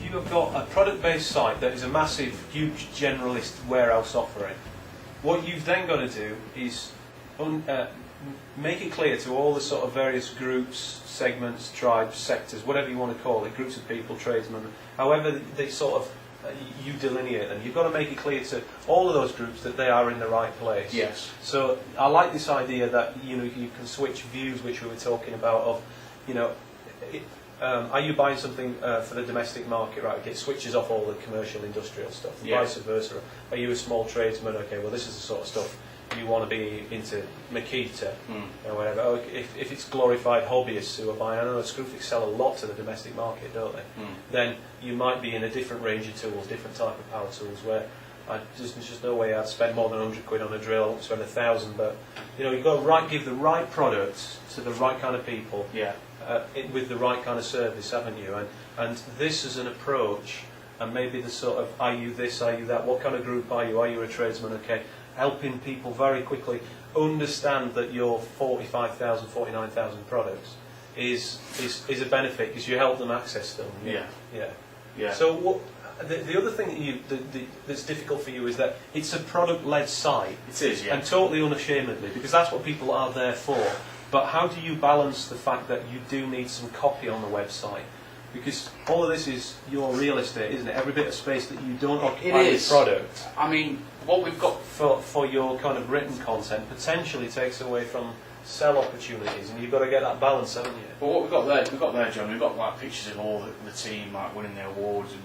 you have got a product-based site that is a massive, huge generalist warehouse offering, what you've then got to do is make it clear to all the sort of various groups, segments, tribes, sectors, whatever you want to call it, groups of people, tradesmen, however they sort of you delineate them. You've got to make it clear to all of those groups that they are in the right place. Yes. So I like this idea that you can switch views, which we were talking about. Of are you buying something for the domestic market? Right. Okay, it switches off all the commercial, industrial stuff. And vice versa. Are you a small tradesman? Okay. Well, this is the sort of stuff you want to be into Makita or whatever. Oh, if it's glorified hobbyists who are buying, I know Screwfix sell a lot to the domestic market, don't they? Then you might be in a different range of tools, different type of power tools, where there's just no way I'd spend more than £100 on a drill. I won't spend 1,000, but you've got to give the right products to the right kind of people, with the right kind of service, haven't you? And this is an approach, and maybe the sort of, are you this, are you that? What kind of group are you? Are you a tradesman? Okay. Helping people very quickly understand that your 45,000, 49,000 products is a benefit because you help them access them. Yeah. So the other thing that's difficult for you is that it's a product-led site. It is, yeah. And totally unashamedly, because that's what people are there for. But how do you balance the fact that you do need some copy on the website? Because all of this is your real estate, isn't it? Every bit of space that you don't occupy with product. I mean, what we've got for your kind of written content potentially takes away from sell opportunities, and you've got to get that balance, haven't you? Well, what we've got there, John, we've got like pictures of all the team like winning the awards and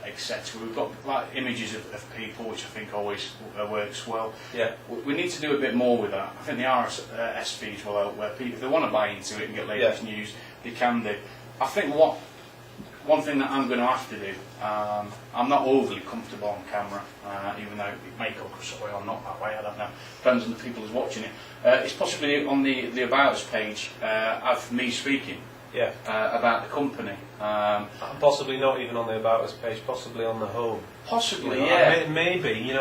etc. We've got like images of people, which I think always works well. Yeah. We need to do a bit more with that. I think the RSS feeds will help, where people, if they want to buy into it and get latest news, they can do. I think one thing that I'm going to have to do, I'm not overly comfortable on camera, even though it may come across that way or not that way, I don't know. Depends on the people who's watching it. It's possibly on the About Us page of me speaking about the company. Possibly not even on the About Us page, possibly on the home. Possibly, Maybe,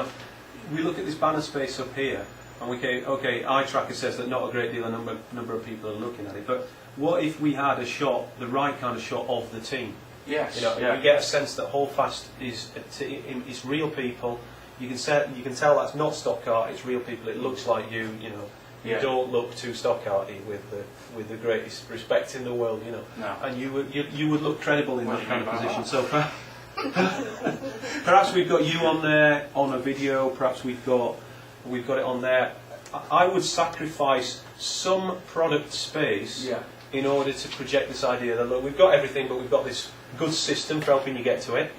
we look at this banner space up here, and okay, eye tracker says that not a great deal of number of people are looking at it, but what if we had a shot, the right kind of shot of the team? Yes. You get a sense that Holdfast is real people. You can tell that's not stock art. It's real people. It looks like you. You don't look too stock arty with the greatest respect in the world. No. And you would look credible in that kind of position. So perhaps we've got you on there on a video. Perhaps we've got it on there. I would sacrifice some product space in order to project this idea that look, we've got everything, but we've got this good system for helping you get to it,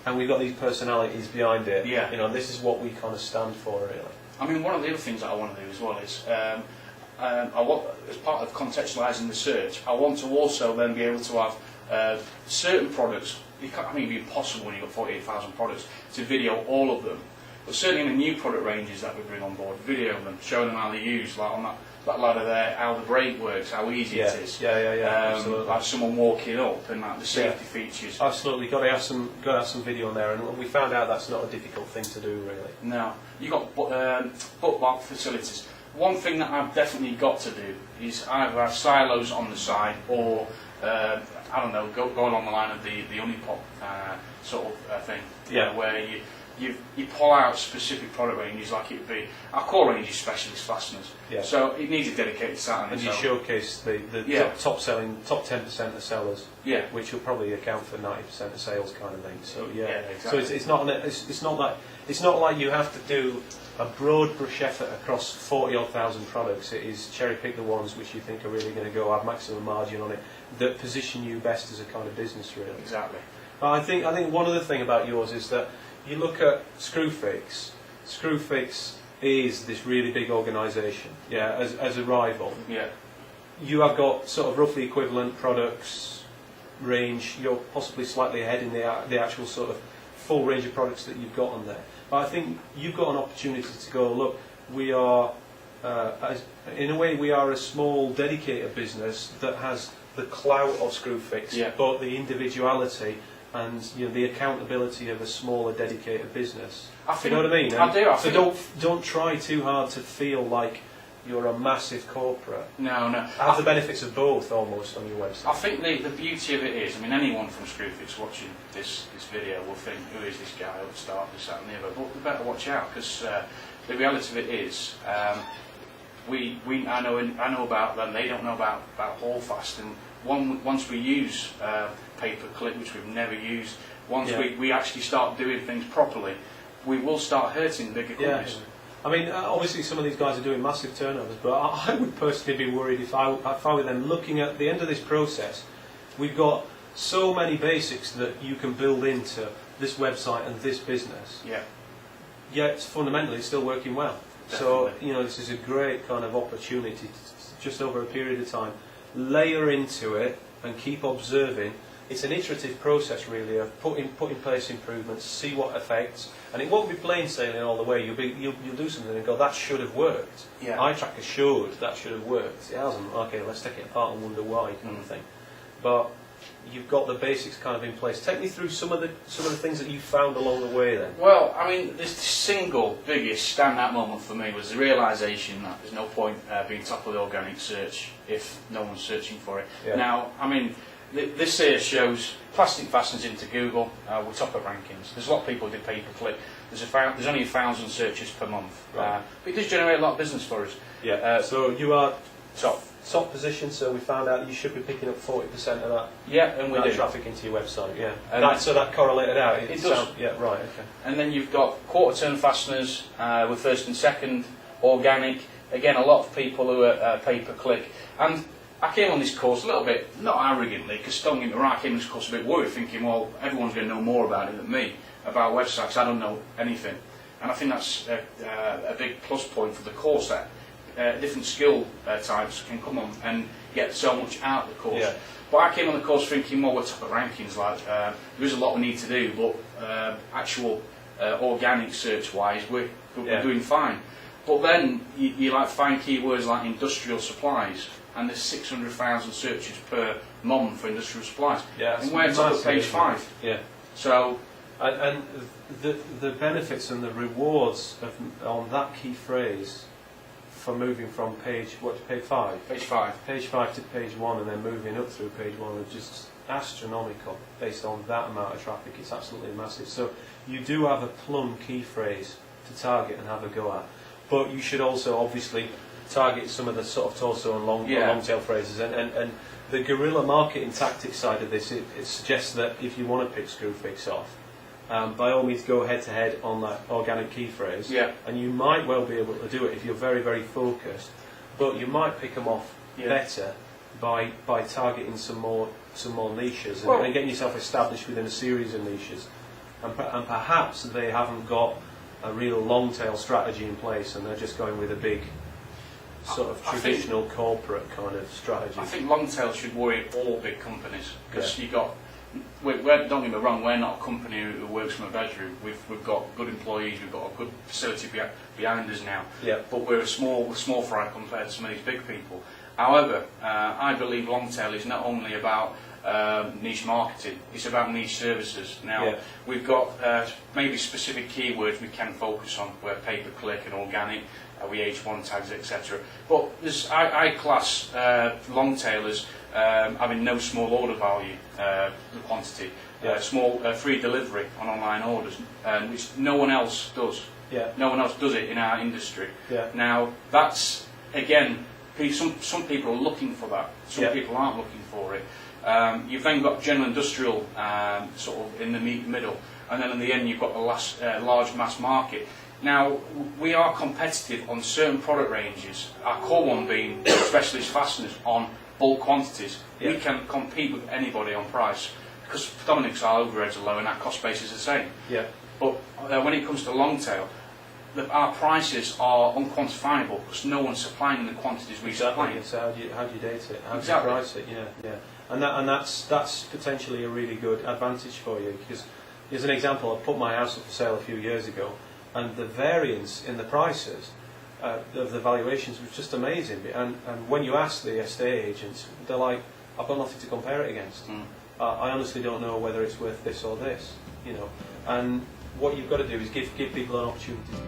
and we've got these personalities behind it, and this is what we kind of stand for, really. I mean, one of the other things that I want to do as well is, I want, as part of contextualising the search, I want to also then be able to have certain products. It'd be impossible when you've got 48,000 products to video all of them, but certainly in the new product ranges that we bring on board, video them, showing them how they use, like on that ladder there, how the brake works, how easy it is. Absolutely. Like someone walking up and like the safety features. Absolutely, got to have some video on there, and we found out that's not a difficult thing to do, really. No, you got bookmark facilities. One thing that I've definitely got to do is either have silos on the side, or I don't know, go along the line of the Honeypot sort of thing, where you pull out specific product ranges, like it would be our core range is specialist fasteners. So it needs a dedicated site. And you showcase the top 10% of sellers, which will probably account for 90% of sales, kind of thing. So exactly. So it's not like you have to do a broad brush effort across 40,000 odd products. It is cherry pick the ones which you think are really going to go have maximum margin on it, that position you best as a kind of business, really. Exactly. I think one other thing about yours is that you look at Screwfix. Screwfix is this really big organisation, as a rival. You have got sort of roughly equivalent products range. You're possibly slightly ahead in the actual sort of full range of products that you've got on there. But I think you've got an opportunity to go, look, we are, in a way, we are a small dedicated business that has the clout of Screwfix, but the individuality and the accountability of a smaller dedicated business. You know what I mean? I do. So don't try too hard to feel like you're a massive corporate. No. Have the benefits of both almost on your website. I think the beauty of it is, I mean, anyone from Screwfix watching this video will think, who is this guy, upstart, this, that and the other, but we better watch out, because the reality of it is, I know about them, they don't know about Holdfast, and once we use pay-per-click, which we've never used, once we actually start doing things properly, we will start hurting bigger companies. I mean, obviously some of these guys are doing massive turnovers, but I would personally be worried if I were them. Looking at the end of this process, we've got so many basics that you can build into this website and this business. Yet fundamentally it's still working well. Definitely. So, this is a great kind of opportunity to, just over a period of time, layer into it and keep observing. It's an iterative process, really, of put in place improvements, see what affects, and it won't be plain sailing all the way. You'll do something and go, that should have worked. iTracker showed that should have worked. It hasn't. Okay, let's take it apart and wonder why, kind of thing. But you've got the basics kind of in place. Take me through some of the things that you found along the way, then. Well, I mean, the single biggest standout moment for me was the realisation that there's no point being top of the organic search if no one's searching for it. Now, I mean, this here shows plastic fasteners into Google. We're top of rankings. There's a lot of people who do pay-per-click. There's only 1,000 searches per month. Right. But it does generate a lot of business for us. So you are top position. So we found out you should be picking up 40% of that. And we do traffic into your website. So that correlated out. It does. Right. Okay. And then you've got quarter-turn fasteners with first and second, organic. Again, a lot of people who are pay-per-click. And I came on this course a little bit, not arrogantly, because don't get me wrong, I came on this course a bit worried, thinking, well, everyone's going to know more about it than me, about websites. I don't know anything. And I think that's a big plus point for the course, that different skill types can come on and get so much out of the course. But I came on the course thinking, well, we're top of rankings, like, there is a lot we need to do, but actual organic search-wise, we're doing fine. But then you like find keywords like industrial supplies, and there's 600,000 searches per month for industrial supplies. And we're top of page 5. So, and the benefits and the rewards on that key phrase for moving from page 5? Page 5. Page 5 to page 1, and then moving up through page 1 are just astronomical based on that amount of traffic. It's absolutely massive. So you do have a plum key phrase to target and have a go at. But you should also obviously target some of the sort of torso and long tail phrases, and the guerrilla marketing tactics side of this, it suggests that if you want to pick Screwfix off, by all means go head to head on that organic key phrase, and you might well be able to do it if you're very, very focused, but you might pick them off better by targeting some more niches and getting yourself established within a series of niches, and perhaps they haven't got a real long tail strategy in place and they're just going with a big sort of traditional corporate kind of strategy. I think long tail should worry all big companies, because you got. Don't get me wrong, we're not a company who works from a bedroom. We've got good employees, we've got a good facility behind us now. But we're small fry compared to some of these big people. However, I believe long tail is not only about niche marketing, it's about niche services. Now, we've got maybe specific keywords we can focus on, where pay-per-click and organic, we H1 tags, etc. But I class long tailers having no small order value, the quantity, small free delivery on online orders, which no one else does. No one else does it in our industry. Now, that's, again, some people are looking for that, some people aren't looking for it. You've then got general industrial sort of in the middle, and then in the end you've got the large mass market. Now, we are competitive on certain product ranges, our core one being specialist fasteners on bulk quantities. We can compete with anybody on price, because predominantly our overheads are low and our cost base is the same. But when it comes to long tail, our prices are unquantifiable, because no one's supplying the quantities we supply. So how do you date it? How do you price it? And that's potentially a really good advantage for you, because as an example, I put my house up for sale a few years ago, and the variance in the prices of the valuations was just amazing. And when you ask the estate agents, they're like, I've got nothing to compare it against. I honestly don't know whether it's worth this or this, And what you've got to do is give people an opportunity to